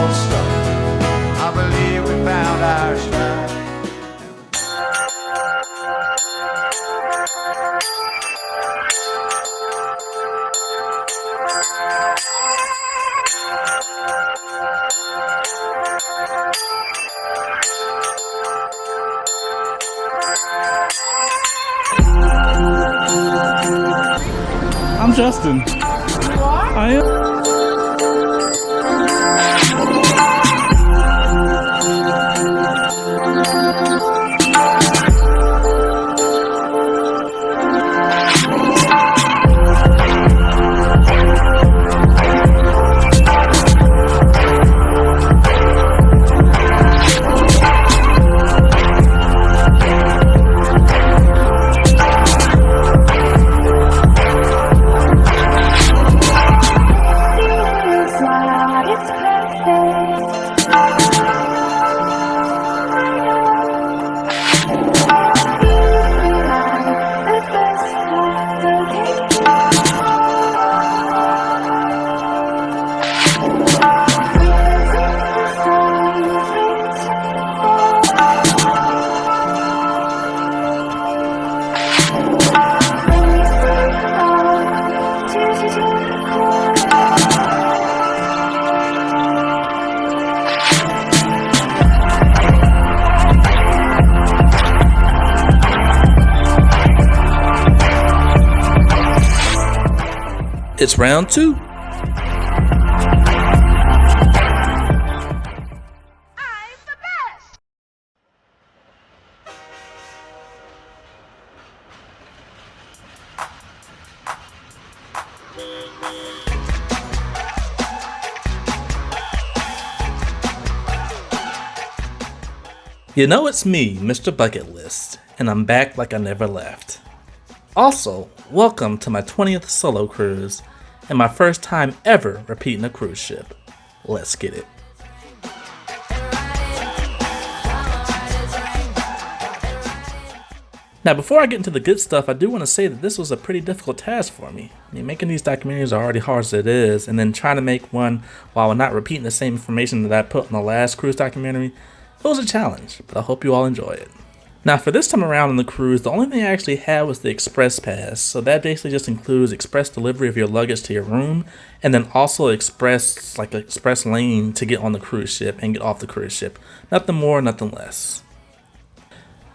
gold star. I believe we found our stride. I'm Justin. You are? I am. It's round 2. I'm the best! You know it's me, Mr. Bucket List, and I'm back like I never left. Also, welcome to my 20th solo cruise, and my first time ever repeating a cruise ship. Let's get it. Now before I get into the good stuff, I do want to say that this was a pretty difficult task for me. I mean, making these documentaries are already hard as it is, and then trying to make one while not repeating the same information that I put in the last cruise documentary, it was a challenge, but I hope you all enjoy it. Now for this time around on the cruise, the only thing I actually had was the express pass. So that basically just includes express delivery of your luggage to your room, and then also express lane to get on the cruise ship and get off the cruise ship. Nothing more, nothing less.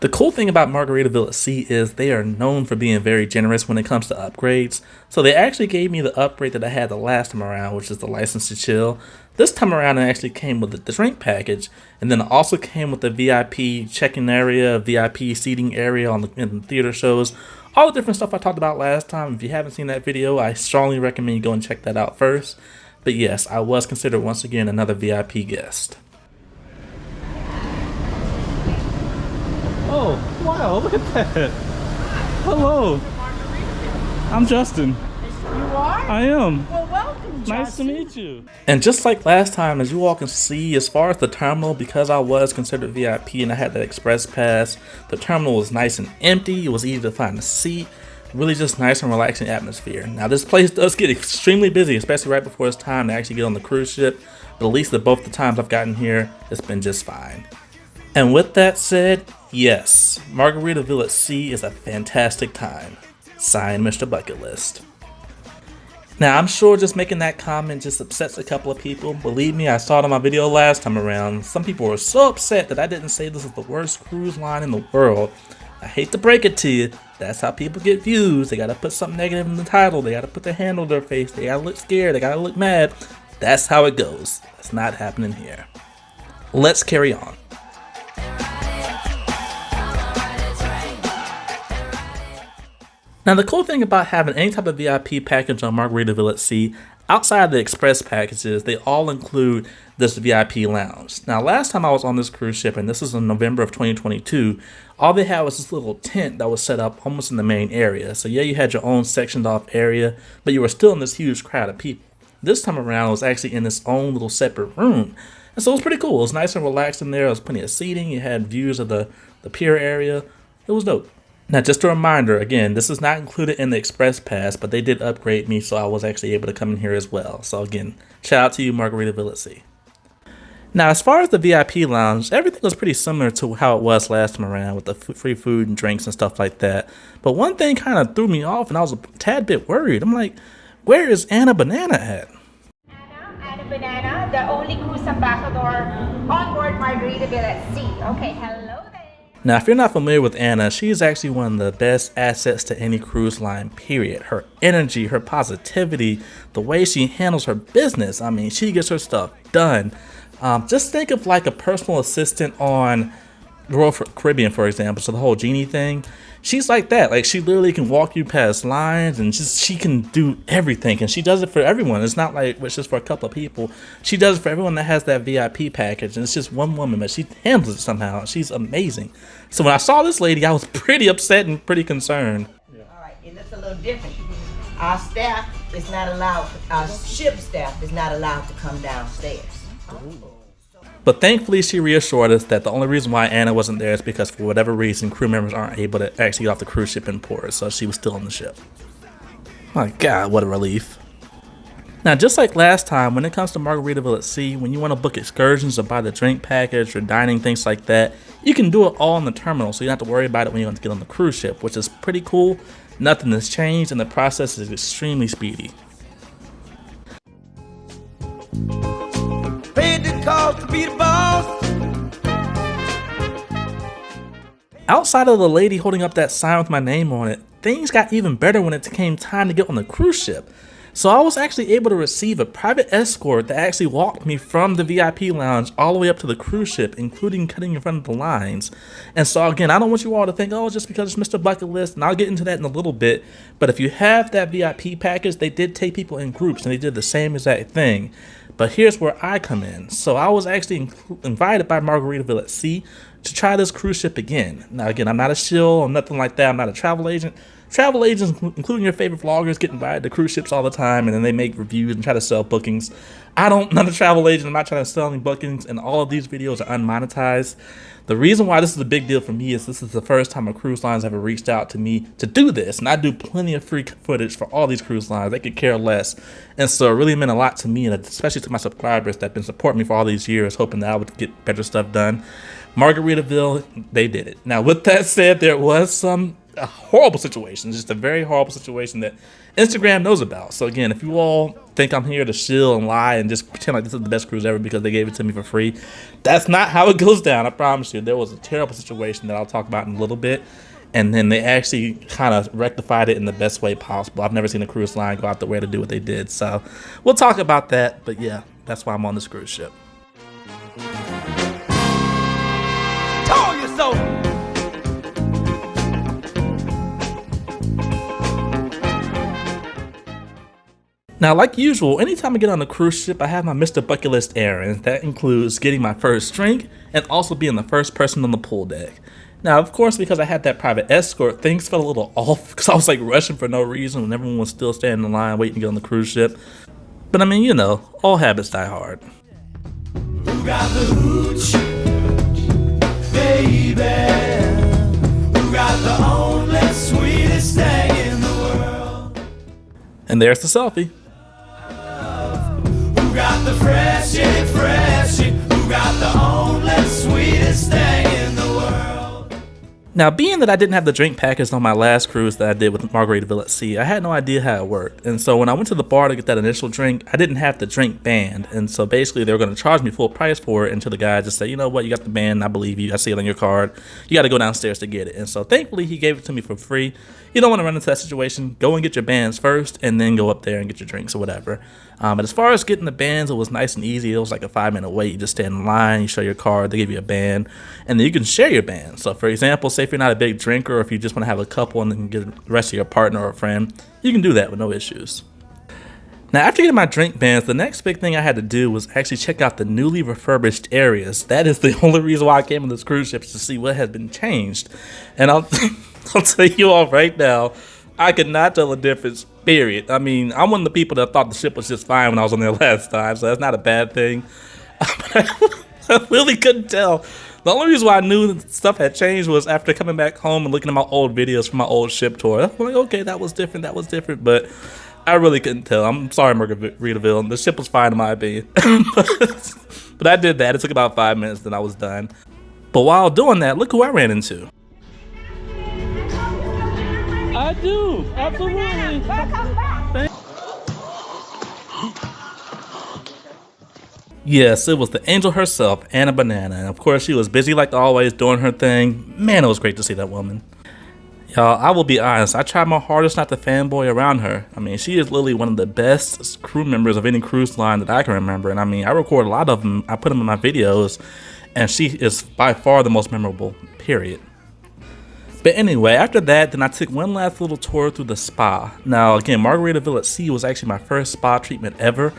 The cool thing about Margaritaville at Sea is they are known for being very generous when it comes to upgrades. So they actually gave me the upgrade that I had the last time around, which is the license to chill. This time around it actually came with the drink package, and then it also came with the VIP check-in area, VIP seating area in the theater shows. All the different stuff I talked about last time. If you haven't seen that video, I strongly recommend you go and check that out first. But yes, I was considered once again another VIP guest. Oh, wow, look at that. Hello. I'm Justin. You are? I am. Well, welcome, Nice to Justin. meet you. And just like last time, as you all can see, as far as the terminal, because I was considered VIP and I had that express pass, the terminal was nice and empty. It was easy to find a seat. Really just nice and relaxing atmosphere. Now this place does get extremely busy, especially right before it's time to actually get on the cruise ship. But at least at both the times I've gotten here, it's been just fine. And with that said, yes, Margaritaville at Sea is a fantastic time. Signed, Mr. Bucket List. Now, I'm sure just making that comment just upsets a couple of people. Believe me, I saw it on my video last time around. Some people were so upset that I didn't say this is the worst cruise line in the world. I hate to break it to you, that's how people get views. They gotta put something negative in the title. They gotta put their hand on their face. They gotta look scared. They gotta look mad. That's how it goes. That's not happening here. Let's carry on. Now the cool thing about having any type of VIP package on Margaritaville at Sea, outside of the express packages, they all include this VIP lounge. Now last time I was on this cruise ship, and this was in November of 2022, all they had was this little tent that was set up almost in the main area. So yeah, you had your own sectioned off area, but you were still in this huge crowd of people. This time around, it was actually in its own little separate room. And so it was pretty cool. It was nice and relaxed in there. There was plenty of seating. You had views of the pier area. It was dope. Now, just a reminder, again, this is not included in the Express Pass, but they did upgrade me, so I was actually able to come in here as well. So again, shout out to you, Margaritaville at Sea. Now, as far as the VIP lounge, everything was pretty similar to how it was last time around with the free food and drinks and stuff like that. But one thing kind of threw me off and I was a tad bit worried. I'm like, where is Anna Banana at? Anna Banana, the only cruise ambassador on board Margaritaville at sea. Okay, hello there. Now, if you're not familiar with Anna, she's actually one of the best assets to any cruise line, period. Her energy, her positivity, the way she handles her business. I mean, she gets her stuff done. Just think of like a personal assistant on Royal Caribbean, for example. So the whole genie thing, she's like that. Like, she literally can walk you past lines and she can do everything. And she does it for everyone. It's not like it's just for a couple of people. She does it for everyone that has that VIP package. And it's just one woman, but she handles it somehow. She's amazing. So when I saw this lady, I was pretty upset and pretty concerned. All right, and it's a little different. Our staff is not allowed, our ship staff is not allowed to come downstairs. But thankfully, she reassured us that the only reason why Anna wasn't there is because for whatever reason, crew members aren't able to actually get off the cruise ship in port, so she was still on the ship. My God, what a relief. Now, just like last time, when it comes to Margaritaville at sea, when you want to book excursions or buy the drink package or dining, things like that, you can do it all in the terminal, so you don't have to worry about it when you want to get on the cruise ship, which is pretty cool. Nothing has changed, and the process is extremely speedy. Paid the cost to be the boss. Outside of the lady holding up that sign with my name on it, things got even better when it came time to get on the cruise ship. So I was actually able to receive a private escort that actually walked me from the VIP lounge all the way up to the cruise ship, including cutting in front of the lines. And so again, I don't want you all to think, oh, just because it's MrBucketlist, and I'll get into that in a little bit. But if you have that VIP package, they did take people in groups and they did the same exact thing. But here's where I come in. So I was actually invited by Margaritaville at sea to try this cruise ship again. Now again, I'm not a shill or nothing like that. I'm not a travel agent. Travel agents, including your favorite vloggers, get invited to cruise ships all the time, and then they make reviews and try to sell bookings. I'm not a travel agent. I'm not trying to sell any bookings, and all of these videos are unmonetized. The reason why this is a big deal for me is this is the first time a cruise line's ever reached out to me to do this, and I do plenty of free footage for all these cruise lines. They could care less, and so it really meant a lot to me, and especially to my subscribers that have been supporting me for all these years, hoping that I would get better stuff done. Margaritaville, they did it. Now, with that said, there was some horrible situation, just a very horrible situation that Instagram knows about. So again, if you all think I'm here to shill and lie and just pretend like this is the best cruise ever because they gave it to me for free, that's not how it goes down. I promise you. There was a terrible situation that I'll talk about in a little bit, and then they actually kind of rectified it in the best way possible. I've never seen a cruise line go out the way to do what they did, so we'll talk about that. But yeah, that's why I'm on this cruise ship. Told you so. Now, like usual, anytime I get on a cruise ship, I have my MrBucketlist errands. That includes getting my first drink and also being the first person on the pool deck. Now, of course, because I had that private escort, things felt a little off because I was like rushing for no reason when everyone was still standing in line waiting to get on the cruise ship. But I mean, you know, all habits die hard. Who got the hooch, baby? Who got the only sweetest thing in the world? And there's the selfie. Who got the freshie? Who got the only sweetest thing in the world? Now, being that I didn't have the drink package on my last cruise that I did with Margaritaville at sea, I had no idea how it worked. And so when I went to the bar to get that initial drink, I didn't have the drink band. And so basically they were going to charge me full price for it until the guy just said, you know what, you got the band, I believe you, I see it on your card, you got to go downstairs to get it. And so thankfully he gave it to me for free. You don't want to run into that situation. Go and get your bands first and then go up there and get your drinks or whatever. But as far as getting the bands, it was nice and easy. It was like a 5-minute wait. You just stand in line, you show your card, they give you a band, and then you can share your band. So for example, say if you're not a big drinker or if you just want to have a couple and then get the rest of your partner or a friend, you can do that with no issues. Now, after getting my drink bands, the next big thing I had to do was actually check out the newly refurbished areas. That is the only reason why I came on this cruise ship, is to see what has been changed. And I'll tell you all right now, I could not tell the difference, period. I mean, I'm one of the people that thought the ship was just fine when I was on there last time, so that's not a bad thing. But I really couldn't tell. The only reason why I knew that stuff had changed was after coming back home and looking at my old videos from my old ship tour. I'm like, okay, that was different, but I really couldn't tell. I'm sorry, Margaritaville. The ship was fine in my opinion. But I did that. It took about 5 minutes, then I was done. But while doing that, look who I ran into. I do, absolutely. Welcome back. Yes, it was the angel herself, Anna Banana. And of course, she was busy like always doing her thing. Man, it was great to see that woman. Y'all, I will be honest, I tried my hardest not to fanboy around her. I mean, she is literally one of the best crew members of any cruise line that I can remember. And I mean, I record a lot of them, I put them in my videos, and she is by far the most memorable, period. But anyway, after that, then I took one last little tour through the spa. Now, again, Margaritaville at Sea was actually my first spa treatment ever.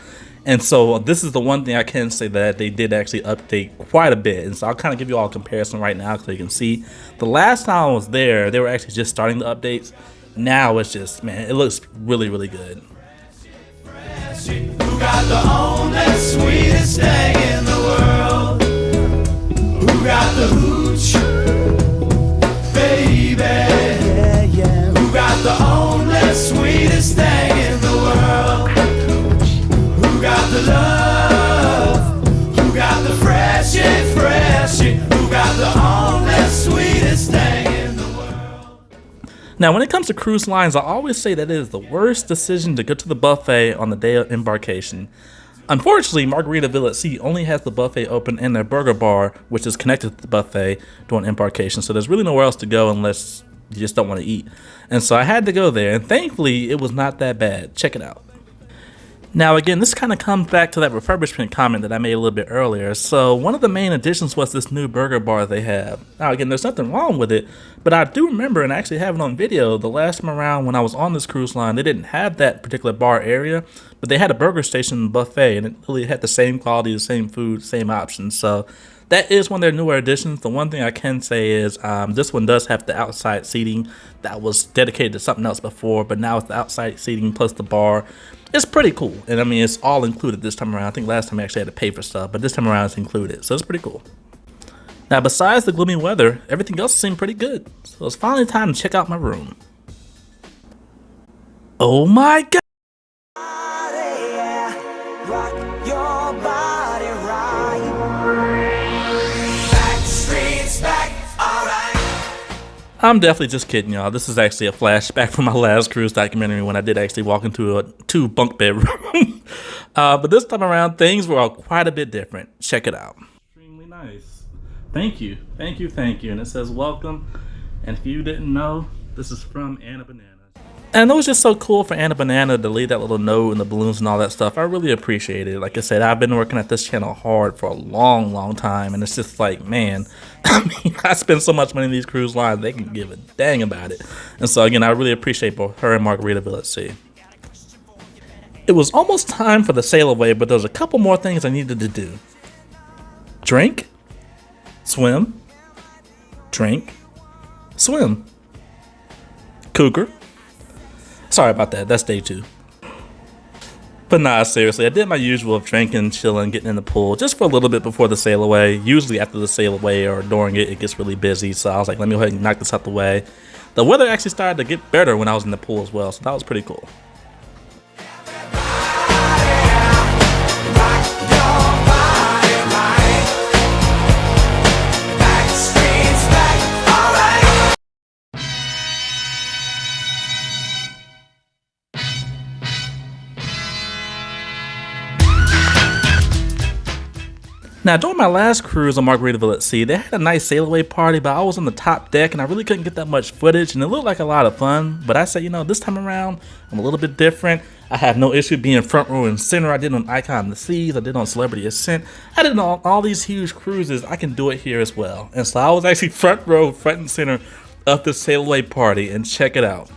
And so this is the one thing I can say that they did actually update quite a bit. And so I'll kind of give you all a comparison right now so you can see. The last time I was there, they were actually just starting the updates. Now it's just, man, it looks really, really good. Who got the only sweetest thing in the world? Who got the hooch, baby? Yeah, yeah. Who got the only sweetest thing in the world? Who got the love? Who got the freshie? Who got the only sweetest thing in the world? Now, when it comes to cruise lines, I always say that it is the worst decision to go to the buffet on the day of embarkation. Unfortunately, Margaritaville at Sea only has the buffet open in their burger bar, which is connected to the buffet during embarkation. So there's really nowhere else to go unless you just don't want to eat. And so I had to go there, and thankfully, it was not that bad. Check it out. Now again, this kind of comes back to that refurbishment comment that I made a little bit earlier. So one of the main additions was this new burger bar they have. Now again, there's nothing wrong with it, but I do remember, and I actually have it on video, the last time around when I was on this cruise line, they didn't have that particular bar area, but they had a burger station buffet, and it really had the same quality, the same food, same options. So that is one of their newer additions. The one thing I can say is this one does have the outside seating that was dedicated to something else before, but now it's the outside seating plus the bar. It's pretty cool, and I mean, it's all included this time around. I think last time I actually had to pay for stuff, but this time around it's included, so it's pretty cool. Now, besides the gloomy weather, everything else seemed pretty good, so it's finally time to check out my room. Oh my god! Rock your body right. Back streets back, alright. I'm definitely just kidding, y'all. This is actually a flashback from my last cruise documentary when I did actually walk into a 2-bunk bedroom. But this time around, things were quite a bit different. Check it out. Extremely nice. Thank you. Thank you, thank you. And it says welcome. And if you didn't know, this is from Anna Banana. And it was just so cool for Anna Banana to leave that little note and the balloons and all that stuff. I really appreciate it. Like I said, I've been working at this channel hard for a long, long time. And it's just like, man, I mean, I spend so much money in these cruise lines, they can give a dang about it. And so, again, I really appreciate both her and Margaritaville at Sea. It was almost time for the sail away, but there was a couple more things I needed to do. Drink, swim, drink, swim. Cougar. Sorry about that, that's day 2. But nah, seriously, I did my usual of drinking, chilling, getting in the pool just for a little bit before the sail away. Usually after the sail away or during it, it gets really busy. So I was like, let me go ahead and knock this out the way. The weather actually started to get better when I was in the pool as well, so that was pretty cool. Now, during my last cruise on Margaritaville at Sea, they had a nice sail away party, but I was on the top deck and I really couldn't get that much footage, and it looked like a lot of fun. But I said, you know, this time around, I'm a little bit different. I have no issue being front row and center. I did on Icon of the Seas, I did on Celebrity Ascent, I did on all these huge cruises. I can do it here as well. And so I was actually front row, front and center of the sail away party, and check it out.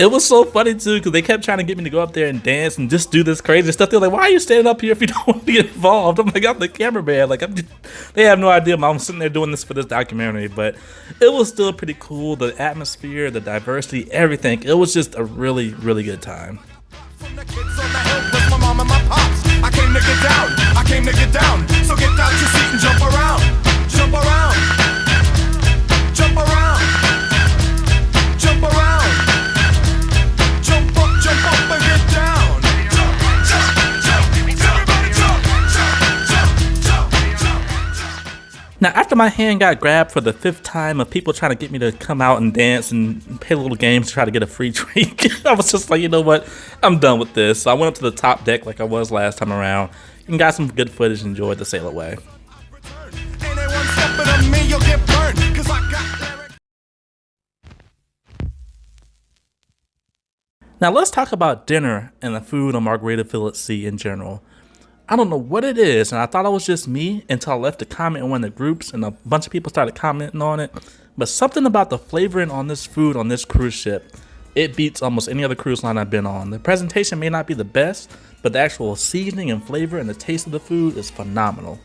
It was so funny too, because they kept trying to get me to go up there and dance and just do this crazy stuff. They're like, "Why are you standing up here if you don't want to get involved?" I'm like, "I'm the cameraman." Like, they have no idea I'm sitting there doing this for this documentary. But it was still pretty cool. The atmosphere, the diversity, everything. It was just a really, really good time. From the kids on the hill plus my mom and my pops. I came to get down, I came to get down. So get out your seat and jump around, jump around, jump around, jump around, jump up and get down. Jump, jump, jump, everybody jump, jump, jump, jump, jump. Now, after my hand got grabbed for the 5th time of people trying to get me to come out and dance and play little games to try to get a free drink, I was just like, you know what? I'm done with this. So I went up to the top deck like I was last time around and got some good footage and enjoyed the sail away. Anyone stepping on me, you'll get burned, 'cause I got Derek. Now, let's talk about dinner and the food on Margaritaville at Sea in general. I don't know what it is, and I thought it was just me until I left a comment in one of the groups and a bunch of people started commenting on it. But something about the flavoring on this food on this cruise ship, it beats almost any other cruise line I've been on. The presentation may not be the best, but the actual seasoning and flavor and the taste of the food is phenomenal.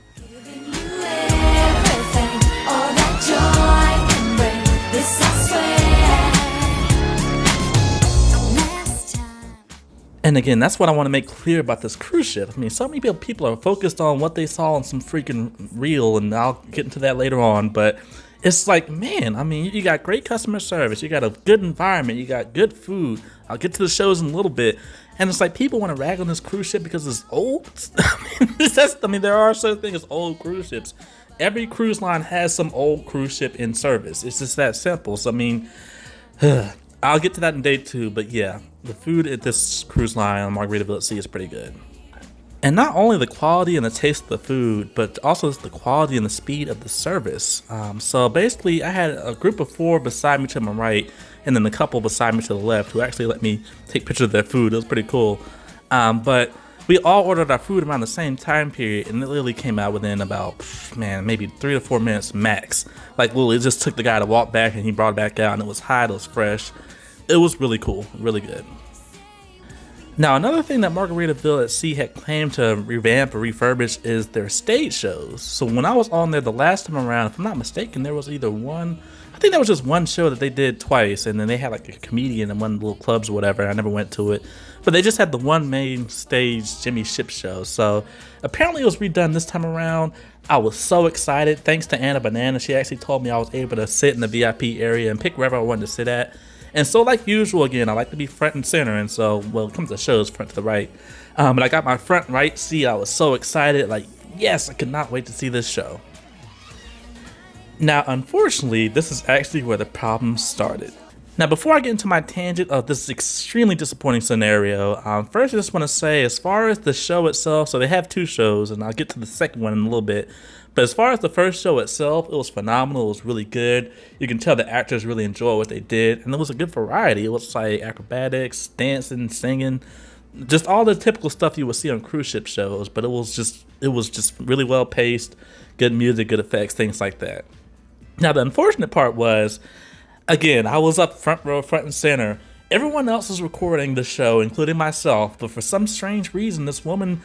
And again, that's what I want to make clear about this cruise ship. I mean, so many people are focused on what they saw on some freaking reel, and I'll get into that later on, but it's like, man, I mean, you got great customer service, you got a good environment, you got good food. I'll get to the shows in a little bit. And it's like people want to rag on this cruise ship because it's old. I mean, there are certain things as old cruise ships. Every cruise line has some old cruise ship in service. It's just that simple. So, I mean, I'll get to that in day 2, but yeah, the food at this cruise line on Margaritaville at Sea is pretty good. And not only the quality and the taste of the food, but also the quality and the speed of the service. So basically, I had a group of 4 beside me to my right, and then a couple beside me to the left who actually let me take pictures of their food. It was pretty cool. But we all ordered our food around the same time period, and it literally came out within about, maybe 3 to 4 minutes max. Like, literally, it just took the guy to walk back, and he brought it back out, and it was hot, it was fresh. It was really cool, really good. Now, another thing that Margaritaville at Sea had claimed to revamp or refurbish is their stage shows. So when I was on there the last time around, if I'm not mistaken, there was either one, I think there was just one show that they did twice, and then they had like a comedian in one of the little clubs or whatever. I never went to it, but they just had the one main stage Jimmy Ship show. So apparently it was redone this time around. I was so excited. Thanks to Anna Banana, she actually told me I was able to sit in the VIP area and pick wherever I wanted to sit at. And so, like usual, again, I like to be front and center, and so, well, it comes to shows front to the right. But I got my front right seat. I was so excited, like, yes, I could not wait to see this show. Now, unfortunately, this is actually where the problem started. Now, before I get into my tangent of this extremely disappointing scenario, first I just want to say, as far as the show itself, so they have 2 shows, and I'll get to the second one in a little bit. But as far as the first show itself, it was phenomenal. It was really good. You can tell the actors really enjoyed what they did, and it was a good variety. It was like acrobatics, dancing, singing, just all the typical stuff you would see on cruise ship shows. But it was just really well paced, good music, good effects, things like that. Now, the unfortunate part was, again, I was up front row, front and center. Everyone else was recording the show, including myself, but for some strange reason, this woman,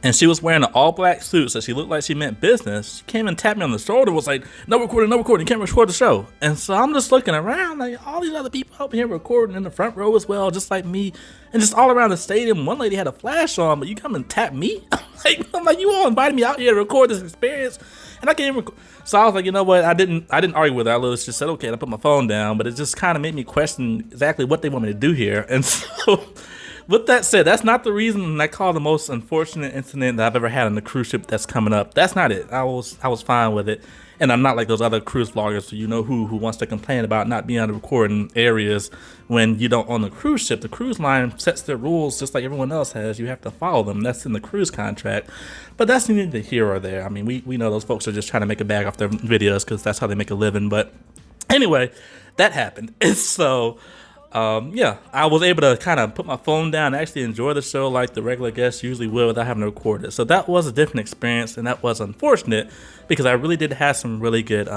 and she was wearing an all-black suit, so she looked like she meant business. She came and tapped me on the shoulder, was like, no recording, you can't record the show. And so I'm just looking around, like, all these other people up here recording in the front row as well, just like me, and just all around the stadium. One lady had a flash on, but you come and tap me? I'm like, you all invited me out here to record this experience, and I can't even record. So I was like, you know what, I didn't argue with her. I literally just said, okay, and I put my phone down, but it just kind of made me question exactly what they want me to do here. And so, with that said, that's not the reason I call the most unfortunate incident that I've ever had on the cruise ship that's coming up. That's not it. I was fine with it. And I'm not like those other cruise vloggers, so you know who wants to complain about not being able to record in areas when you don't own the cruise ship. The cruise line sets their rules just like everyone else has. You have to follow them. That's in the cruise contract. But that's neither here or there. I mean, we know those folks are just trying to make a bag off their videos because that's how they make a living. But anyway, that happened. And so, yeah, I was able to kind of put my phone down and actually enjoy the show like the regular guests usually would without having to record it. So that was a different experience, and that was unfortunate because I really did have some really good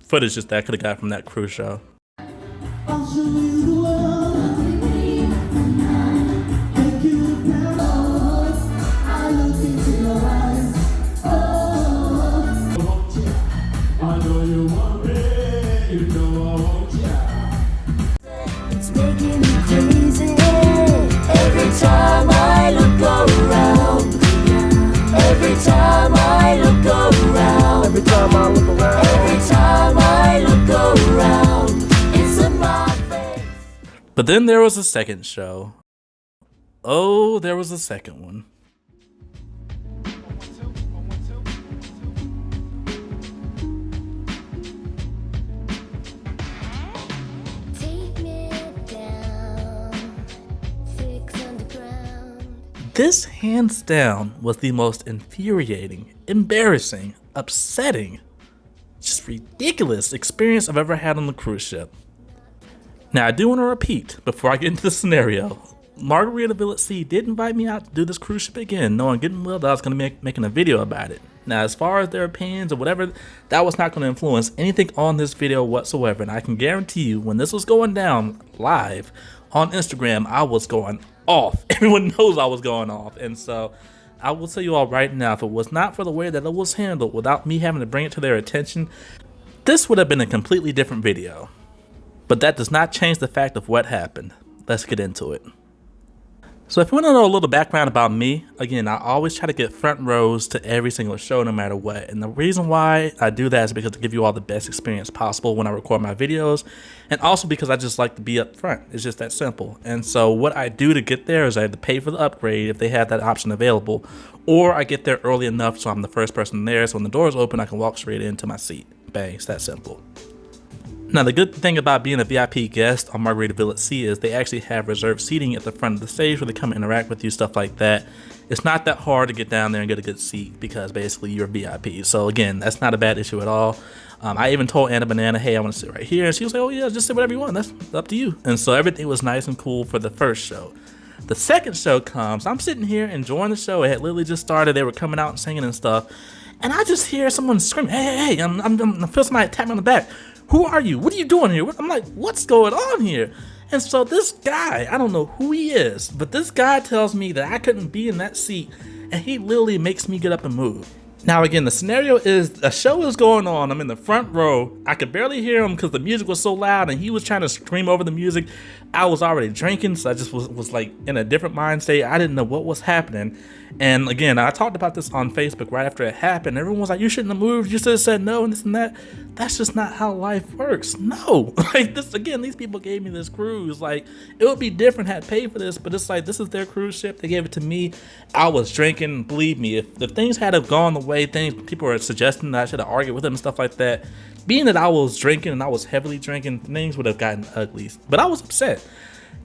footage that I could have got from that cruise show. But then there was a second show. Oh, there was a second one. This, hands down, was the most infuriating, embarrassing, upsetting, just ridiculous experience I've ever had on the cruise ship. Now, I do want to repeat, before I get into the scenario, Margaritaville at Sea did invite me out to do this cruise ship again, knowing good well that I was going to be making a video about it. Now, as far as their opinions or whatever, that was not going to influence anything on this video whatsoever, and I can guarantee you, when this was going down live on Instagram, I was going off. Everyone knows I was going off, and so I will tell you all right now, if it was not for the way that it was handled without me having to bring it to their attention, this would have been a completely different video. But that does not change the fact of what happened. Let's get into it. So if you want to know a little background about me, again, I always try to get front rows to every single show no matter what. And the reason why I do that is because to give you all the best experience possible when I record my videos. And also because I just like to be up front. It's just that simple. And so what I do to get there is I have to pay for the upgrade if they have that option available. Or I get there early enough so I'm the first person there. So when the doors open, I can walk straight into my seat. Bang, it's that simple. Now, the good thing about being a VIP guest on Margaritaville at Sea is they actually have reserved seating at the front of the stage where they come and interact with you, stuff like that. It's not that hard to get down there and get a good seat because basically you're VIP. So again, that's not a bad issue at all. I even told Anna Banana, hey, I want to sit right here. And she was like, oh yeah, just sit whatever you want. That's up to you. And so everything was nice and cool for the first show. The second show comes. I'm sitting here enjoying the show. It had literally just started. They were coming out and singing and stuff. And I just hear someone screaming, hey, I feel somebody tap me on the back. Who are you? What are you doing here? I'm like, what's going on here? And so this guy, I don't know who he is, but this guy tells me that I couldn't be in that seat, and he literally makes me get up and move. Now again, the scenario is a show is going on. I'm in the front row. I could barely hear him because the music was so loud and he was trying to scream over the music. I was already drinking, so I just was like in a different mind state. I didn't know what was happening. And again, I talked about this on Facebook right after it happened. Everyone was like, you shouldn't have moved. You should have said no and this and that. That's just not how life works. No. Like this, again, these people gave me this cruise. Like it would be different had I paid for this, but it's like, this is their cruise ship. They gave it to me. I was drinking. Believe me, if things had have gone the way people were suggesting that I should have argued with them and stuff like that, being that I was drinking and I was heavily drinking, things would have gotten ugly. But I was upset.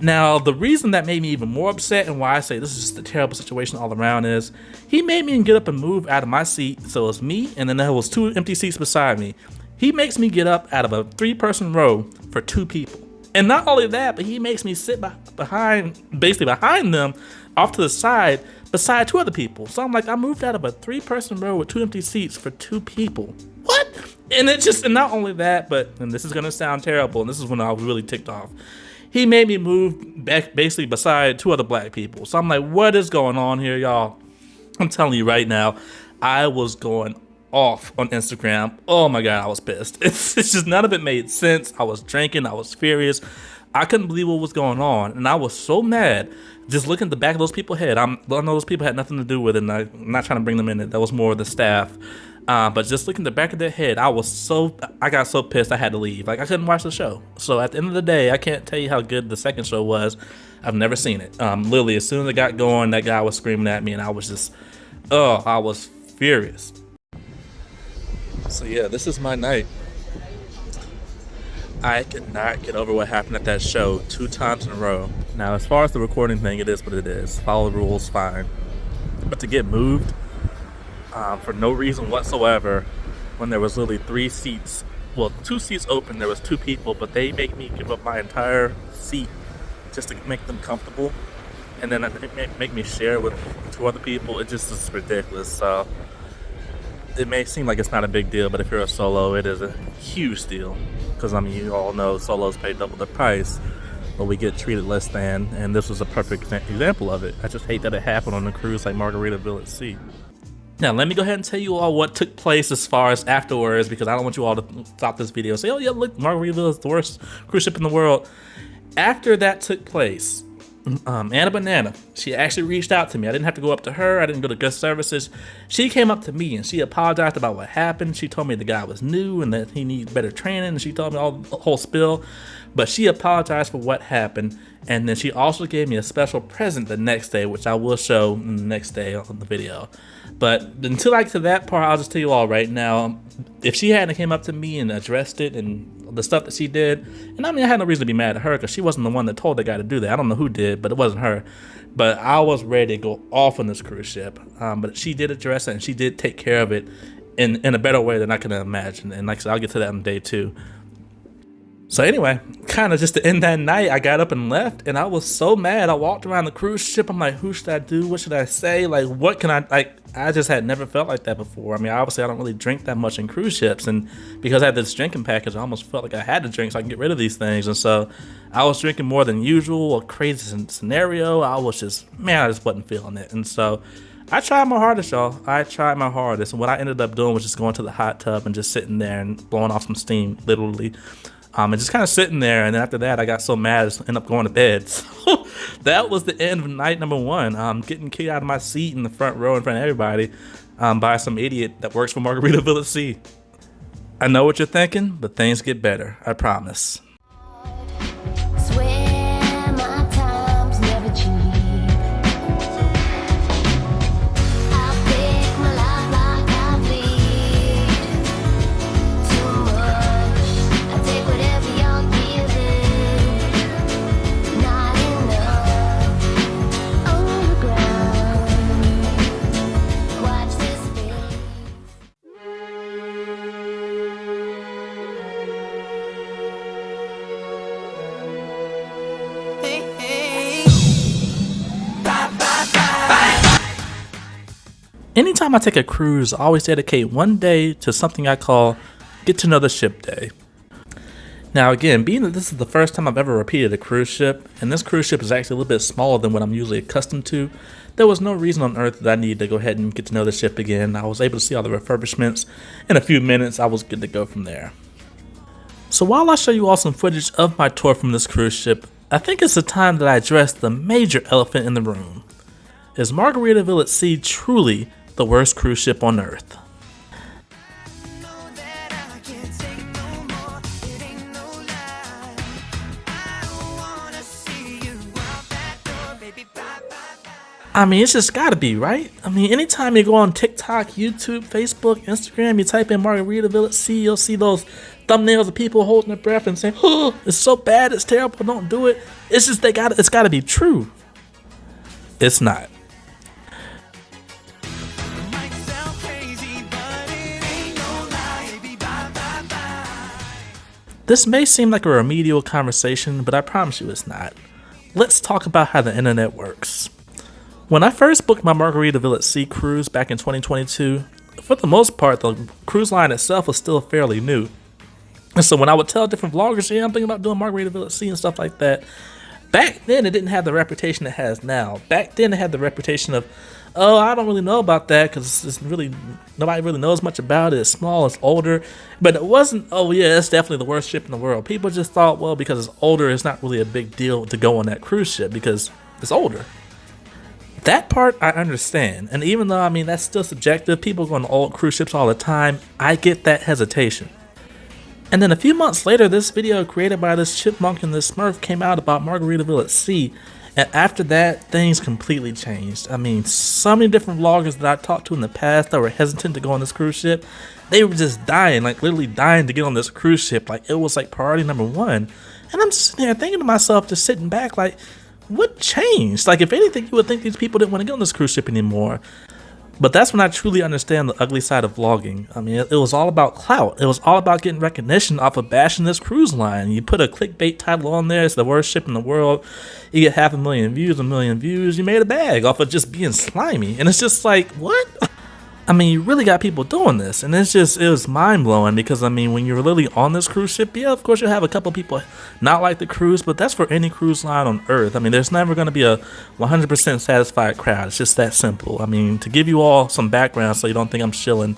Now, the reason that made me even more upset and why I say this is just a terrible situation all around is he made me get up and move out of my seat. So it was me and then there was 2 empty seats beside me. He makes me get up out of a 3-person row for 2 people. And not only that, but he makes me sit behind them off to the side beside 2 other people. So I'm like, I moved out of a 3-person row with 2 empty seats for 2 people. What? And not only that, but, and this is gonna sound terrible, and this is when I was really ticked off. He made me move back basically beside 2 other black people. So I'm like, what is going on here, y'all? I'm telling you right now, I was going off on Instagram. Oh my God, I was pissed. It's just none of it made sense. I was drinking, I was furious. I couldn't believe what was going on. And I was so mad just looking at the back of those people's head. I know those people had nothing to do with it, and I'm not trying to bring them in. That was more of the staff. But just looking at the back of their head, I got so pissed I had to leave. Like I couldn't watch the show. So at the end of the day, I can't tell you how good the second show was. I've never seen it. Literally, as soon as it got going, that guy was screaming at me and I was just, I was furious. So yeah, this is my night. I could not get over what happened at that show 2 times in a row. Now, as far as the recording thing, it is what it is. Follow the rules, fine. But to get moved for no reason whatsoever, when there was literally 3 seats, well, 2 seats open, there was 2 people, but they make me give up my entire seat just to make them comfortable, and then make me share with 2 other people. It just is ridiculous. So it may seem like it's not a big deal, but if you're a solo, it is a huge deal. Because I mean, you all know solos pay double the price, but we get treated less than, and this was a perfect example of it. I just hate that it happened on a cruise like Margaritaville at Sea. Now, let me go ahead and tell you all what took place as far as afterwards, because I don't want you all to stop this video and say, oh yeah, look, Margaritaville is the worst cruise ship in the world. After that took place, Anna Banana, she actually reached out to me. I didn't have to go up to her. I didn't go to guest services. She came up to me and she apologized about what happened. She told me the guy was new and that he needs better training. And she told me all the whole spill. But she apologized for what happened. And then she also gave me a special present the next day, which I will show the next day on the video. But until I get to that part, I'll just tell you all right now, if she hadn't came up to me and addressed it and the stuff that she did, and I mean, I had no reason to be mad at her because she wasn't the one that told the guy to do that. I don't know who did, but it wasn't her. But I was ready to go off on this cruise ship. But she did address it and she did take care of it in a better way than I could imagine. And like I said, I'll get to that on day 2. So anyway, kind of just to end that night, I got up and left, and I was so mad. I walked around the cruise ship. I'm like, who should I do? What should I say? Like, what can I, like, I just had never felt like that before. I mean, obviously, I don't really drink that much in cruise ships, and because I had this drinking package, I almost felt like I had to drink so I can get rid of these things. And so I was drinking more than usual, a crazy scenario. I was just, man, I just wasn't feeling it. And so I tried my hardest, y'all. I tried my hardest. And what I ended up doing was just going to the hot tub and just sitting there and blowing off some steam, literally. And just kind of sitting there, and then after that, I got so mad I just ended up going to bed. So that was the end of night number 1. Getting kicked out of my seat in the front row in front of everybody by some idiot that works for Margaritaville at Sea. I know what you're thinking, but things get better. I promise. Swear my time's never cheap. I pick my life like I bleed. Too much. I take whatever you're giving. Not enough. On the ground. Watch this face. Anytime I take a cruise, I always dedicate one day to something I call Get to Know the Ship Day. Now again, being that this is the first time I've ever repeated a cruise ship, and this cruise ship is actually a little bit smaller than what I'm usually accustomed to, there was no reason on earth that I needed to go ahead and get to know the ship again. I was able to see all the refurbishments. In a few minutes, I was good to go from there. So while I show you all some footage of my tour from this cruise ship, I think it's the time that I address the major elephant in the room. Is Margaritaville at Sea truly the worst cruise ship on earth? I mean, it's just gotta be, right? I mean, anytime you go on TikTok, YouTube, Facebook, Instagram, you type in Margaritaville at Sea, you'll see those thumbnails of people holding their breath and saying, oh, it's so bad, it's terrible, don't do it. It's just, it's gotta be true. It's not. This may seem like a remedial conversation, but I promise you it's not. Let's talk about how the internet works. When I first booked my Margaritaville at Sea cruise back in 2022, for the most part, the cruise line itself was still fairly new. And so when I would tell different vloggers, yeah, I'm thinking about doing Margaritaville at Sea and stuff like that, back then it didn't have the reputation it has now. Back then it had the reputation of, oh, I don't really know about that because it's really, nobody really knows much about it. It's small, it's older. But it wasn't, oh yeah, it's definitely the worst ship in the world. People just thought, well, because it's older, it's not really a big deal to go on that cruise ship because it's older. That part I understand, and even though, I mean, that's still subjective, people go on old cruise ships all the time, I get that hesitation. And then a few months later, this video created by this chipmunk and this smurf came out about Margaritaville at Sea, and after that, things completely changed. I mean, so many different vloggers that I talked to in the past that were hesitant to go on this cruise ship, they were just dying, like literally dying to get on this cruise ship, like it was like priority number 1. And I'm sitting there thinking to myself, just sitting back like, what changed? Like, if anything, you would think these people didn't want to get on this cruise ship anymore. But that's when I truly understand the ugly side of vlogging. I mean, it was all about clout. It was all about getting recognition off of bashing this cruise line. You put a clickbait title on there, it's the worst ship in the world. You get 500,000 views, 1 million views. You made a bag off of just being slimy. And it's just like, what? I mean, you really got people doing this, and it was mind-blowing because, I mean, when you're literally on this cruise ship, yeah, of course you'll have a couple people not like the cruise, but that's for any cruise line on earth. I mean, there's never going to be a 100% satisfied crowd. It's just that simple. I mean, to give you all some background so you don't think I'm shilling,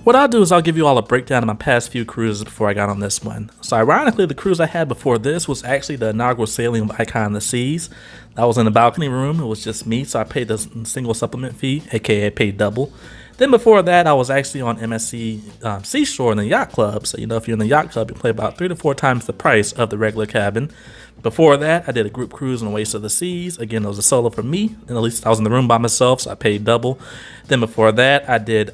What I'll do is I'll give you all a breakdown of my past few cruises before I got on this one. So ironically, the cruise I had before this was actually the inaugural sailing of Icon of the Seas. That was in the balcony room. It was just me, so I paid the single supplement fee, aka I paid double. Then before that, I was actually on MSC Seashore in the yacht club. So, you know, if you're in the yacht club, you play about 3 to 4 times the price of the regular cabin. Before that, I did a group cruise on Oasis of the Seas. Again, it was a solo for me, and at least I was in the room by myself, so I paid double. Then before that, I did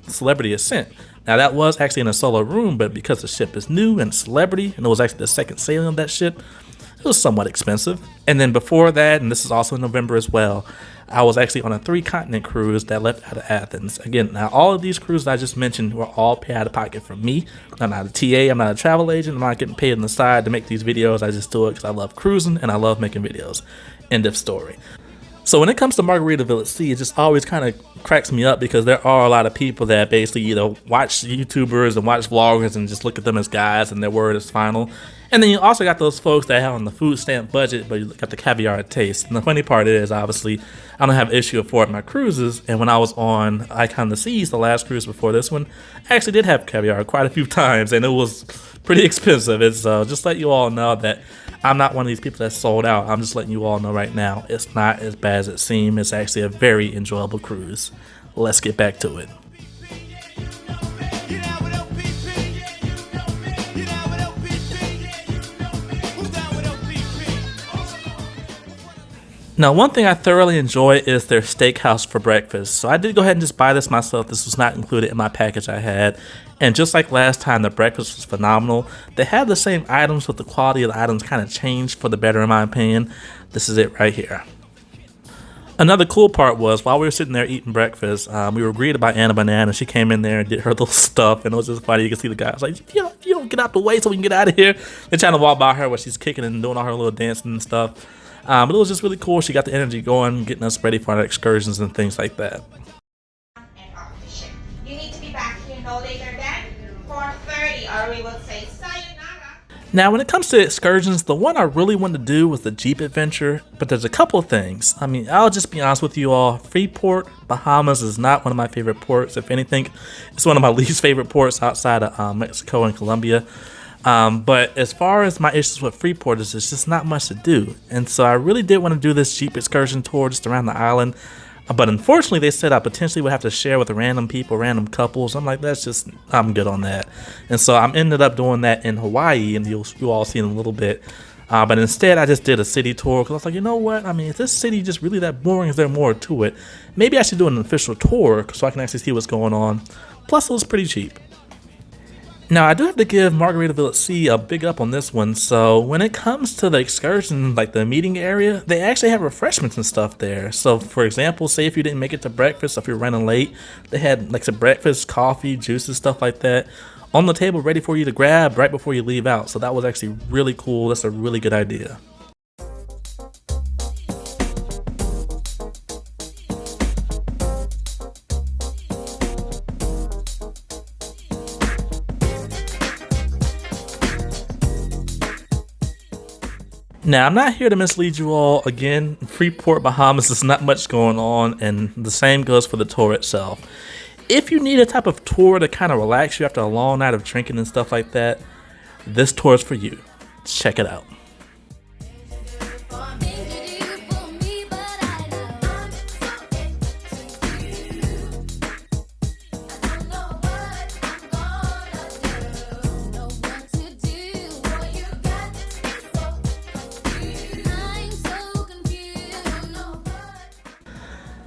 Celebrity Ascent. Now, that was actually in a solo room, but because the ship is new and celebrity, and it was actually the second sailing of that ship, it was somewhat expensive. And then before that, and this is also in November as well, I was actually on a 3-continent cruise that left out of Athens. Again, now all of these cruises I just mentioned were all paid out of pocket from me. I'm not a TA, I'm not a travel agent, I'm not getting paid on the side to make these videos. I just do it because I love cruising and I love making videos. End of story. So when it comes to Margaritaville at sea, it just always kind of cracks me up because there are a lot of people that basically either watch YouTubers and watch vloggers and just look at them as guys and their word is final. And then you also got those folks that have on the food stamp budget, but you got the caviar taste. And the funny part is, obviously, I don't have an issue affording my cruises. And when I was on Icon of the Seas, the last cruise before this one, I actually did have caviar quite a few times, and it was pretty expensive. It's just let you all know that I'm not one of these people that's sold out. I'm just letting you all know right now, it's not as bad as it seems. It's actually a very enjoyable cruise. Let's get back to it. Now, one thing I thoroughly enjoy is their steakhouse for breakfast. So I did go ahead and just buy this myself. This was not included in my package I had. And just like last time, the breakfast was phenomenal. They have the same items, but the quality of the items kind of changed for the better in my opinion. This is it right here. Another cool part was, while we were sitting there eating breakfast, we were greeted by Anna Banana. She came in there and did her little stuff, and it was just funny. You can see the guys like, you don't get out the way so we can get out of here. They're trying to walk by her while she's kicking and doing all her little dancing and stuff. But it was just really cool. She got the energy going, getting us ready for our excursions and things like that. And off the ship. You need to be back here no later than 4:30, or we will say sayonara. Now, when it comes to excursions, the one I really wanted to do was the Jeep adventure, but there's a couple of things. I mean, I'll just be honest with you all. Freeport, Bahamas is not one of my favorite ports. If anything, it's one of my least favorite ports outside of Mexico and Colombia. But as far as my issues with Freeport is, there's just not much to do. And so I really did want to do this Jeep excursion tour just around the island. But unfortunately, they said I potentially would have to share with random people, random couples. I'm like, I'm good on that. And so I ended up doing that in Hawaii, and you'll all see in a little bit. But instead, I just did a city tour because I was like, you know what? I mean, is this city just really that boring? Is there more to it? Maybe I should do an official tour so I can actually see what's going on. Plus, it was pretty cheap. Now, I do have to give Margaritaville at Sea a big up on this one. So when it comes to the excursion, like the meeting area, they actually have refreshments and stuff there. So for example, say if you didn't make it to breakfast, if you're running late, they had like some breakfast, coffee, juices, stuff like that on the table ready for you to grab right before you leave out. So that was actually really cool. That's a really good idea. Now, I'm not here to mislead you all. Again, Freeport, Bahamas, there's not much going on, and the same goes for the tour itself. If you need a type of tour to kind of relax you after a long night of drinking and stuff like that, this tour is for you. Check it out.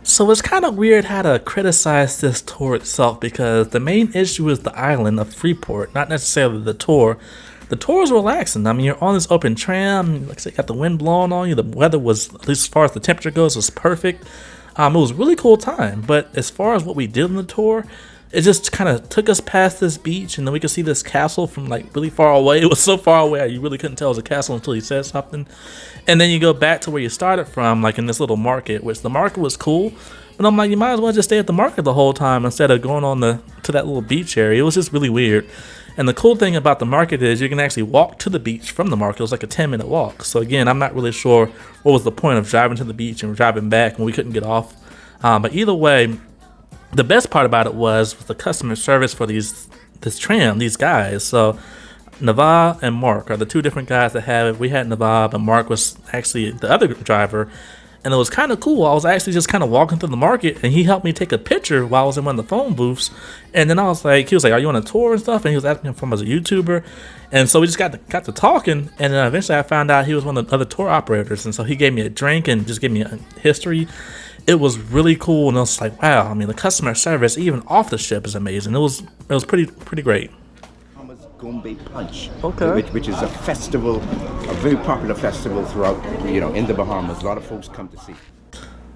So it's kind of weird how to criticize this tour itself because the main issue is the island of Freeport, not necessarily the tour. The tour is relaxing. I mean, you're on this open tram, like I said, you got the wind blowing on you. The weather was, at least as far as the temperature goes, was perfect. It was a really cool time. But as far as what we did on the tour, it just kind of took us past this beach, and then we could see this castle from like really far away. It was so far away you really couldn't tell it was a castle until he said something. And then you go back to where you started from, like in this little market, which the market was cool. But I'm like, you might as well just stay at the market the whole time instead of going on to that little beach area. It was just really weird. And the cool thing about the market is you can actually walk to the beach from the market. It was like a 10-minute walk. So again, I'm not really sure what was the point of driving to the beach and driving back when we couldn't get off. But either way, the best part about it was the customer service for these guys. So Nava and Mark are the two different guys that have it. We had Nava, but Mark was actually the other driver. And it was kind of cool. I was actually just kind of walking through the market, and he helped me take a picture while I was in one of the phone booths. And then I was like, he was like, "Are you on a tour and stuff?" And he was asking if I was a YouTuber. And so we just got to talking. And then eventually I found out he was one of the other tour operators. And so he gave me a drink and just gave me a history. It was really cool. And I was like, wow, I mean, the customer service, even off the ship, is amazing. It was pretty great. Gombe Punch, Okay. which is a festival, a very popular festival throughout, in the Bahamas. A lot of folks come to see.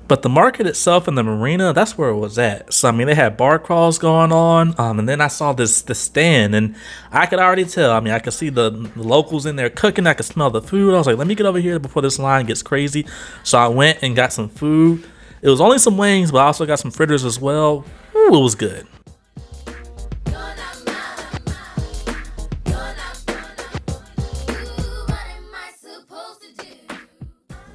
But the market itself and the marina, that's where it was at. So, I mean, they had bar crawls going on. And then I saw the stand, and I could already tell. I mean, I could see the locals in there cooking. I could smell the food. I was like, let me get over here before this line gets crazy. So I went and got some food. It was only some wings, but I also got some fritters as well. Ooh, it was good.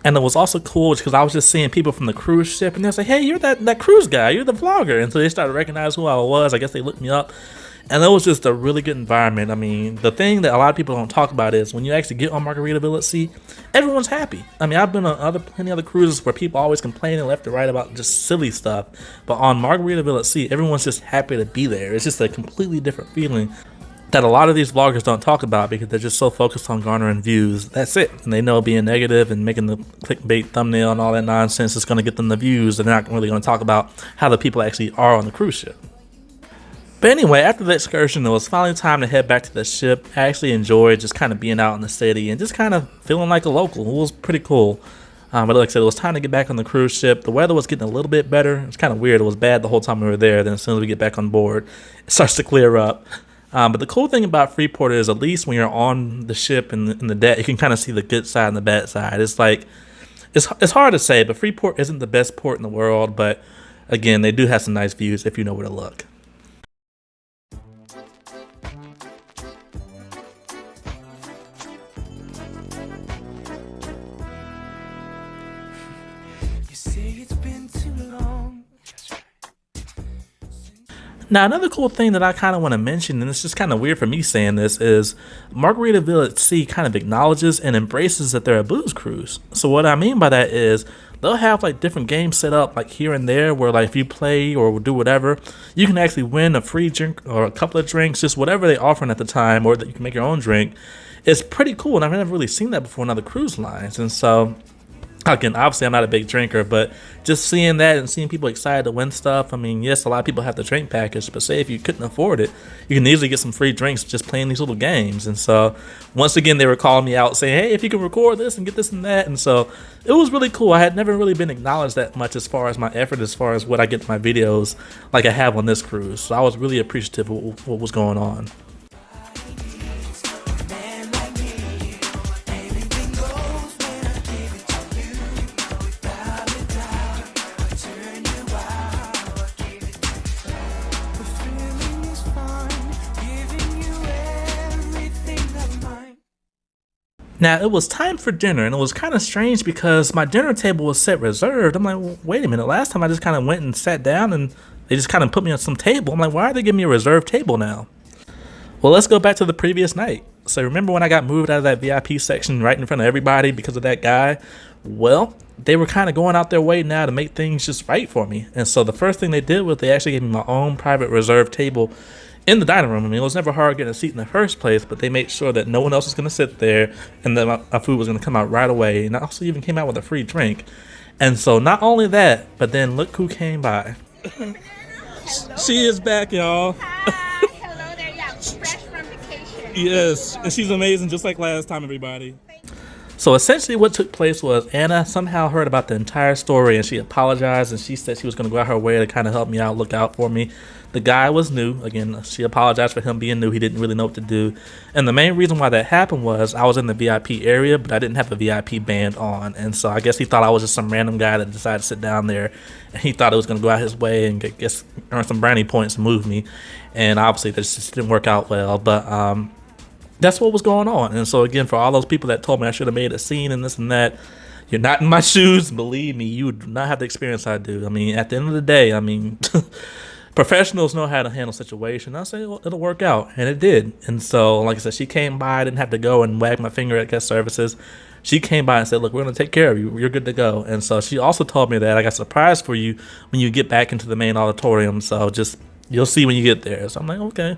And it was also cool because I was just seeing people from the cruise ship, and they was like, "Hey, you're that cruise guy, you're the vlogger." And so they started recognizing who I was. I guess they looked me up. And it was just a really good environment. I mean, the thing that a lot of people don't talk about is when you actually get on Margaritaville at sea, everyone's happy. I mean, I've been on plenty other cruises where people always complaining left and right about just silly stuff. But on Margaritaville at sea, everyone's just happy to be there. It's just a completely different feeling that a lot of these vloggers don't talk about because they're just so focused on garnering views. That's it. And they know being negative and making the clickbait thumbnail and all that nonsense is going to get them the views. And they're not really going to talk about how the people actually are on the cruise ship. But anyway, after the excursion, it was finally time to head back to the ship. I actually enjoyed just kind of being out in the city and just kind of feeling like a local. It was pretty cool. But like I said, it was time to get back on the cruise ship. The weather was getting a little bit better. It's kind of weird. It was bad the whole time we were there. Then as soon as we get back on board, it starts to clear up. But the cool thing about Freeport is at least when you're on the ship and in the deck, you can kind of see the good side and the bad side. It's like, it's hard to say, but Freeport isn't the best port in the world. But again, they do have some nice views if you know where to look. Now, another cool thing that I kind of want to mention, and it's just kind of weird for me saying this, is Margaritaville at Sea kind of acknowledges and embraces that they're a booze cruise. So what I mean by that is they'll have like different games set up like here and there where like if you play or do whatever, you can actually win a free drink or a couple of drinks, just whatever they're offering at the time, or that you can make your own drink. It's pretty cool, and I've never really seen that before in other cruise lines. And so again, obviously I'm not a big drinker, but just seeing that and seeing people excited to win stuff. I mean, yes, a lot of people have the drink package, but say if you couldn't afford it, you can easily get some free drinks just playing these little games. And so once again, they were calling me out saying, "Hey, if you can record this and get this and that." And so it was really cool. I had never really been acknowledged that much as far as my effort, as far as what I get to my videos like I have on this cruise. So I was really appreciative of what was going on. Now, it was time for dinner, and it was kind of strange because my dinner table was set reserved. I'm like, well, wait a minute. Last time I just kind of went and sat down, and they just kind of put me on some table. I'm like, why are they giving me a reserved table now? Well, let's go back to the previous night. So remember when I got moved out of that VIP section right in front of everybody because of that guy? Well, they were kind of going out their way now to make things just right for me. And so the first thing they did was they actually gave me my own private reserved table in the dining room. I mean, it was never hard getting a seat in the first place, but they made sure that no one else was going to sit there and that my food was going to come out right away. And I also even came out with a free drink. And so not only that, but then look who came by. She is back, y'all. Hi, hello there. Yeah, fresh from vacation. Yes, and she's amazing, just like last time, everybody. So essentially what took place was Anna somehow heard about the entire story, and she apologized, and she said she was going to go out her way to kind of help me out, look out for me. The guy was new. Again, she apologized for him being new. He didn't really know what to do. And the main reason why that happened was I was in the VIP area, but I didn't have a VIP band on. And so I guess he thought I was just some random guy that decided to sit down there. And he thought it was going to go out his way and earn some brownie points and move me. And obviously this just didn't work out well. But that's what was going on. And so again, for all those people that told me I should have made a scene and this and that, you're not in my shoes. Believe me, you do not have the experience I do. I mean, at the end of the day, I mean, Professionals know how to handle situation. I say it'll work out, and it did. And so, like I said, she came by. I didn't have to go and wag my finger at guest services. She came by and said, "Look, we're gonna take care of you. You're good to go." And so she also told me that I got a surprise for you when you get back into the main auditorium. So just you'll see when you get there. So I'm like, okay.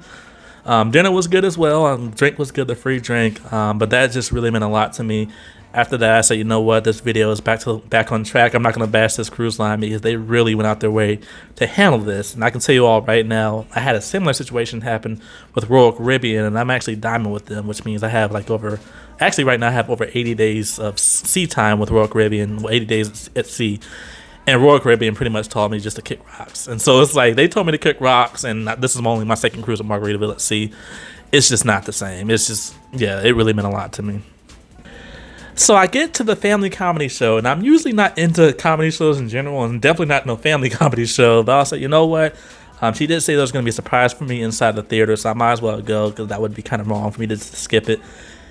Dinner was good as well. Drink was good, the free drink. But that just really meant a lot to me. After that, I said, you know what, this video is back on track. I'm not going to bash this cruise line because they really went out their way to handle this. And I can tell you all right now, I had a similar situation happen with Royal Caribbean, and I'm actually diamond with them, which means I have like right now I have over 80 days of sea time with Royal Caribbean, 80 days at sea. And Royal Caribbean pretty much told me just to kick rocks. And so it's like they told me to kick rocks, and this is only my second cruise at Margaritaville at sea. It's just not the same. It's just, yeah, it really meant a lot to me. So I get to the family comedy show, and I'm usually not into comedy shows in general, and definitely not no family comedy show. But I said, you know what? She did say there was going to be a surprise for me inside the theater, so I might as well go because that would be kind of wrong for me to just skip it.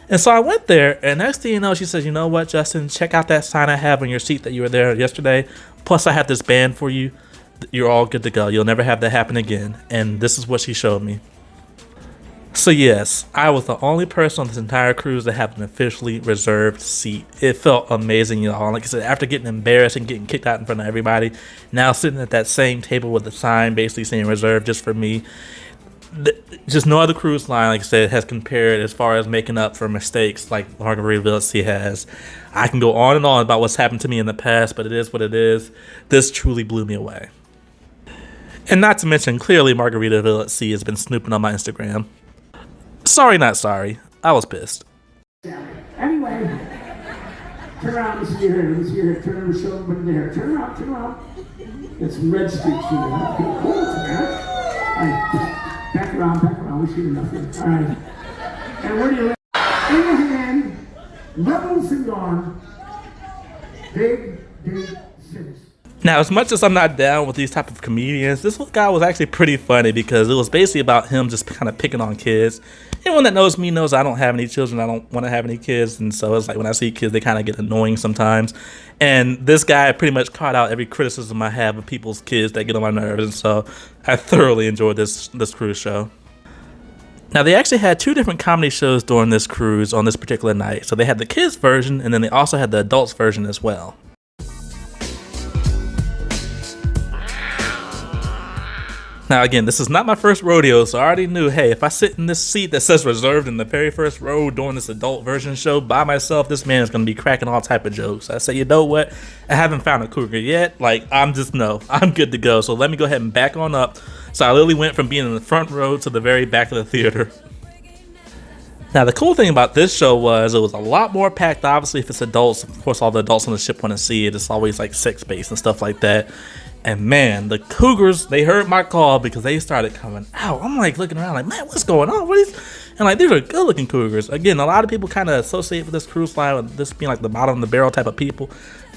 And so I went there, and next thing you know, she says, you know what, Justin, check out that sign I have on your seat that you were there yesterday. Plus, I have this band for you. You're all good to go. You'll never have that happen again. And this is what she showed me. So yes, I was the only person on this entire cruise to have an officially reserved seat. It felt amazing, y'all. Like I said, after getting embarrassed and getting kicked out in front of everybody, now sitting at that same table with the sign basically saying reserved just for me. Just no other cruise line, like I said, has compared as far as making up for mistakes like Margaritaville at Sea has. I can go on and on about what's happened to me in the past, but it is what it is. This truly blew me away. And not to mention, clearly Margaritaville at Sea has been snooping on my Instagram. Sorry, not sorry. I was pissed. Anyway, turn around, let me see your hair, turn around, show everybody the hair. Turn around. Get some red streaks in there. Okay, cool, man. Back around, we see enough here. All right. And where do you lay? In your hand, levels and gone. Big finish. Now, as much as I'm not down with these type of comedians, this guy was actually pretty funny because it was basically about him just kind of picking on kids. Anyone that knows me knows I don't have any children. I don't want to have any kids. And so it's like when I see kids, they kind of get annoying sometimes. And this guy pretty much caught out every criticism I have of people's kids that get on my nerves. And so I thoroughly enjoyed this cruise show. Now, they actually had two different comedy shows during this cruise on this particular night. So they had the kids version, and then they also had the adults version as well. Now, again, this is not my first rodeo, so I already knew, hey, if I sit in this seat that says reserved in the very first row during this adult version show by myself, this man is going to be cracking all type of jokes. I say, you know what? I haven't found a cougar yet. Like, I'm good to go. So let me go ahead and back on up. So I literally went from being in the front row to the very back of the theater. Now, the cool thing about this show was it was a lot more packed. Obviously, if it's adults, of course, all the adults on the ship want to see it. It's always like sex-based and stuff like that. And man, the cougars, they heard my call because they started coming out. I'm like looking around like, man, what's going on? And like, these are good looking cougars. Again, a lot of people kind of associate with this cruise line with this being like the bottom of the barrel type of people.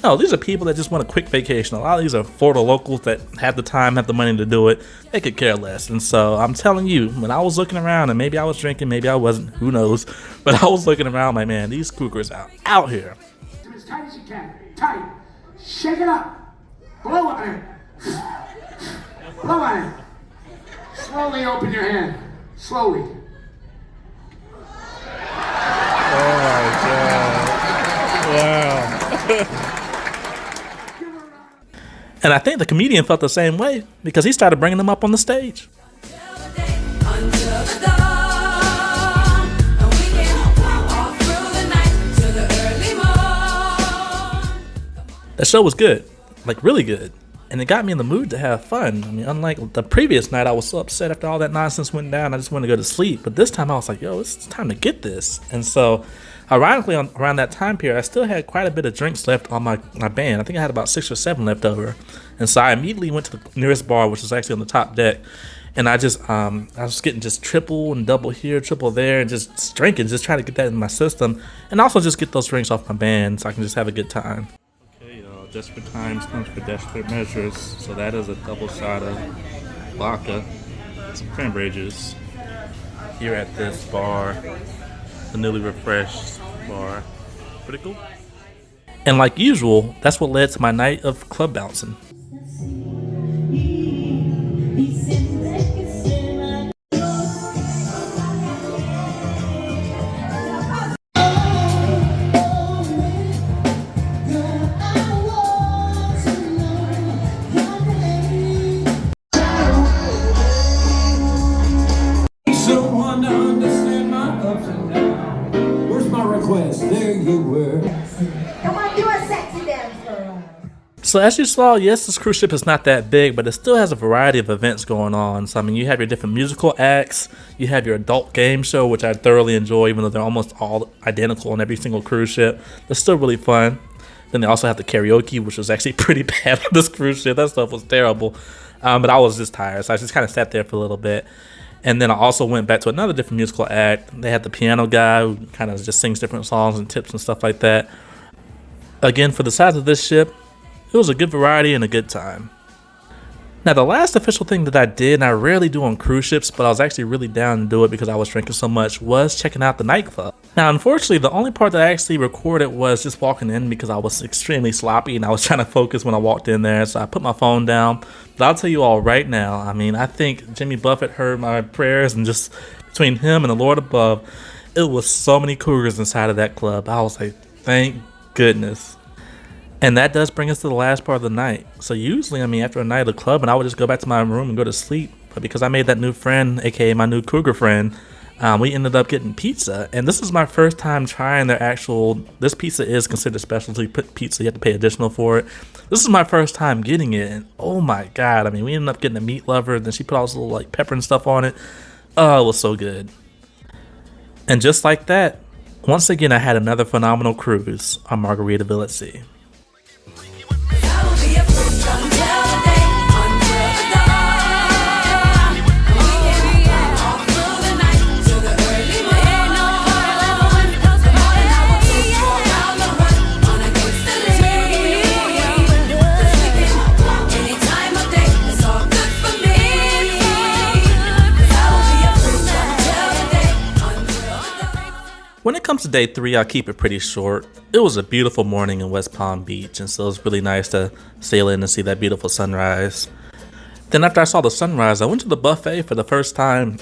No, these are people that just want a quick vacation. A lot of these are Florida locals that have the time, have the money to do it. They could care less. And so I'm telling you, when I was looking around, and maybe I was drinking, maybe I wasn't, who knows. But I was looking around like, man, these cougars are out here. As tight as you can. Tight. Shake it up. Blow on it. Blow on it. Slowly open your hand. Slowly. Oh my God. Wow. And I think the comedian felt the same way because he started bringing them up on the stage. The show was good, like really good. And it got me in the mood to have fun. I mean, unlike the previous night, I was so upset after all that nonsense went down. I just wanted to go to sleep. But this time I was like, yo, it's time to get this. And so, ironically, around that time period, I still had quite a bit of drinks left on my band. I think I had about 6 or 7 left over. And so I immediately went to the nearest bar, which was actually on the top deck. And I was getting just triple and double here, triple there, and just drinking, just trying to get that in my system. And also just get those drinks off my band so I can just have a good time. Desperate times comes for desperate measures. So that is a double shot of vodka, some cranberry juice. Here at this bar, the newly refreshed bar. Pretty cool. And like usual, that's what led to my night of club bouncing. He Someone to understand my ups and downs. Where's my request? There you were. Come on, do a sexy dance for us. So as you saw, yes, this cruise ship is not that big, but it still has a variety of events going on. So I mean, you have your different musical acts, you have your adult game show, which I thoroughly enjoy, even though they're almost all identical on every single cruise ship. They're still really fun. Then they also have the karaoke, which was actually pretty bad on this cruise ship. That stuff was terrible. But I was just tired, so I just kind of sat there for a little bit. And then I also went back to another different musical act. They had the piano guy who kind of just sings different songs and tips and stuff like that. Again, for the size of this ship, it was a good variety and a good time. Now, the last official thing that I did, and I rarely do on cruise ships, but I was actually really down to do it because I was drinking so much, was checking out the nightclub. Now, unfortunately, the only part that I actually recorded was just walking in because I was extremely sloppy and I was trying to focus when I walked in there, so I put my phone down. But I'll tell you all right now, I mean, I think Jimmy Buffett heard my prayers, and just between him and the Lord above, it was so many cougars inside of that club. I was like, thank goodness. And that does bring us to the last part of the night. So usually, I mean, after a night of the club, and I would just go back to my room and go to sleep. But because I made that new friend, aka my new cougar friend, we ended up getting pizza. And this is my first time trying their actual, this pizza is considered specialty pizza. You have to pay additional for it. This is my first time getting it. And oh my God, I mean, we ended up getting a meat lover. And then she put all this little like pepper and stuff on it. Oh, it was so good. And just like that, once again, I had another phenomenal cruise on Margaritaville at Sea. When it comes to day 3, I'll keep it pretty short. It was a beautiful morning in West Palm Beach, and so it was really nice to sail in and see that beautiful sunrise. Then after I saw the sunrise, I went to the buffet for the first time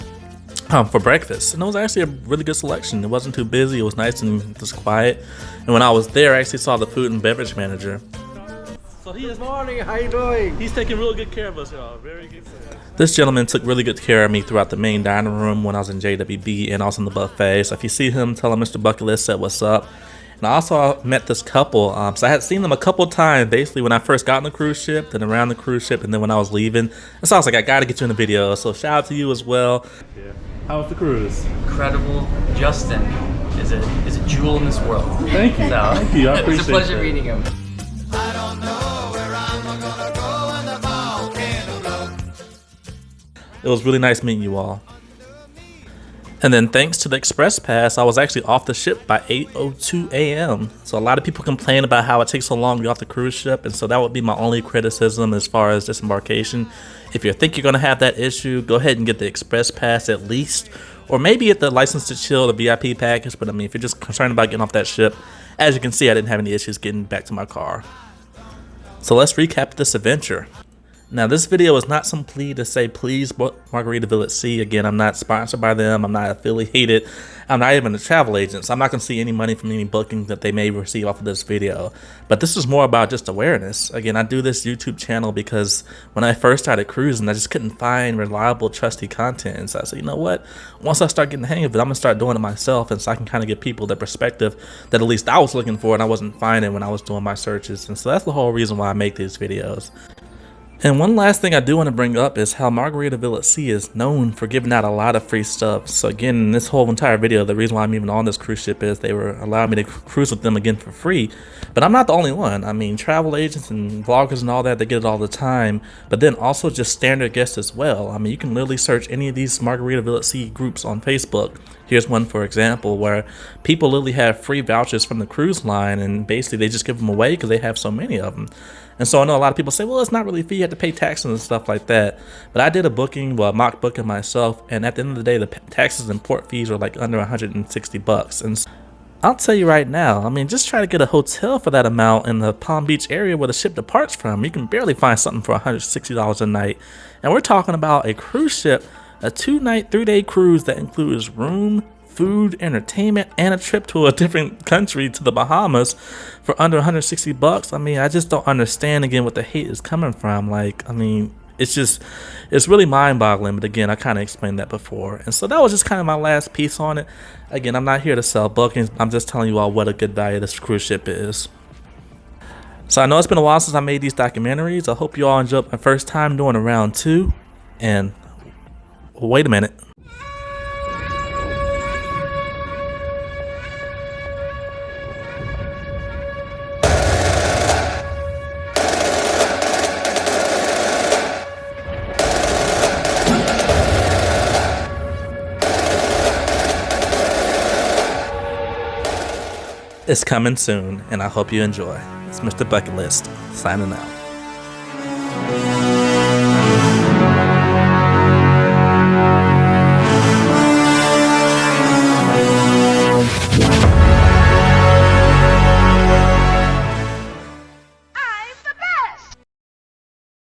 for breakfast, and it was actually a really good selection. It wasn't too busy, it was nice and just quiet. And when I was there, I actually saw the food and beverage manager. So good morning, how you doing? He's taking real good care of us, y'all. Very good care. This gentleman took really good care of me throughout the main dining room when I was in JWB and also in the buffet. So if you see him, tell him MrBucketlist said what's up. And I also met this couple. So I had seen them a couple times, basically when I first got on the cruise ship, then around the cruise ship, and then when I was leaving. And so I was like, I gotta get you in the video. So shout out to you as well. Yeah. How was the cruise? Incredible. Justin is a jewel in this world. Thank you. So, thank you. I appreciate it. It's a pleasure meeting him. I don't know where I'm gonna go when the volcano blows. It was really nice meeting you all. And then thanks to the express pass, I was actually off the ship by 8:02 a.m. So a lot of people complain about how it takes so long to get off the cruise ship, and so that would be my only criticism as far as disembarkation. If you think you're going to have that issue, go ahead and get the express pass at least, or maybe get the license to chill, the VIP package. But I mean, if you're just concerned about getting off that ship, as you can see, I didn't have any issues getting back to my car. So let's recap this adventure. Now, this video is not some plea to say, please book Margaritaville at Sea. Again, I'm not sponsored by them. I'm not affiliated. I'm not even a travel agent, so I'm not going to see any money from any booking that they may receive off of this video. But this is more about just awareness. Again, I do this YouTube channel because when I first started cruising, I just couldn't find reliable, trusty content. And so I said, you know what? Once I start getting the hang of it, I'm going to start doing it myself. And so I can kind of give people the perspective that at least I was looking for and I wasn't finding when I was doing my searches. And so that's the whole reason why I make these videos. And one last thing I do want to bring up is how Margaritaville at Sea is known for giving out a lot of free stuff. So again, in this whole entire video, the reason why I'm even on this cruise ship is they were allowing me to cruise with them again for free. But I'm not the only one. I mean, travel agents and vloggers and all that, they get it all the time. But then also just standard guests as well. I mean, you can literally search any of these Margaritaville at Sea groups on Facebook. Here's one, for example, where people literally have free vouchers from the cruise line, and basically they just give them away because they have so many of them. And so I know a lot of people say, well, it's not really free, you have to pay taxes and stuff like that. But I did a booking, well, a mock booking myself, and at the end of the day, the taxes and port fees were like under $160. And I'll tell you right now, I mean, just try to get a hotel for that amount in the Palm Beach area where the ship departs from. You can barely find something for $160 a night. And we're talking about a cruise ship, a 2-night, 3-day cruise that includes room, food, entertainment, and a trip to a different country to the Bahamas for under $160. I mean, I just don't understand again what the hate is coming from. Like, I mean, it's really mind-boggling. But again, I kind of explained that before. And so that was just kind of my last piece on it. Again, I'm not here to sell bookings. I'm just telling you all what a good value this cruise ship is. So I know it's been a while since I made these documentaries. I hope you all enjoyed my first time doing a round 2. And wait a minute. It's coming soon, and I hope you enjoy. It's Mr. Bucket List, signing out.